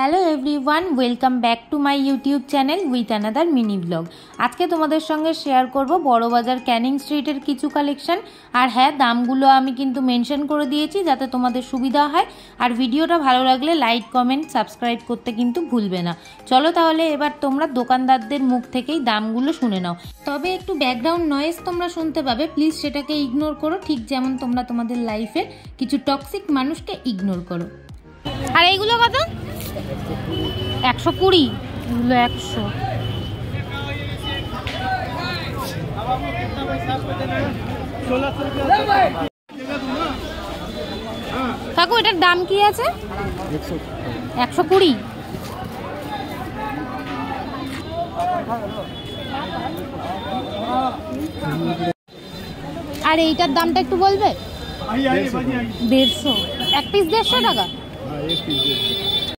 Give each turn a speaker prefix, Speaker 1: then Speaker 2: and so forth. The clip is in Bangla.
Speaker 1: Hello everyone, welcome back to my YouTube channel with another mini blog. আজকে তোমাদের সঙ্গে শেয়ার করব বড়বাজার ক্যানিং স্ট্রিটের কিছু কালেকশন। আর হ্যাঁ, দামগুলো আমি কিন্তু মেনশন করে দিয়েছি যাতে তোমাদের সুবিধা হয়। আর ভিডিওটা ভালো লাগলে লাইক, কমেন্ট, সাবস্ক্রাইব করতে কিন্তু ভুলবে না। চলো তাহলে এবার তোমরা দোকানদারদের মুখ থেকেই দামগুলো শুনে নাও। তবে একটু ব্যাকগ্রাউন্ড নয়েজ তোমরা শুনতে পাবে, প্লিজ সেটাকে ইগনোর করো, ঠিক যেমন তোমরা তোমাদের লাইফের কিছু টক্সিক মানুষকে ইগনোর করো। আর এইগুলো কত? 120, এগুলো 100। কাকু এটার দাম কি আছে? 120। আর এইটার দামটা একটু বলবে? 150। এক পিস 150 টাকা।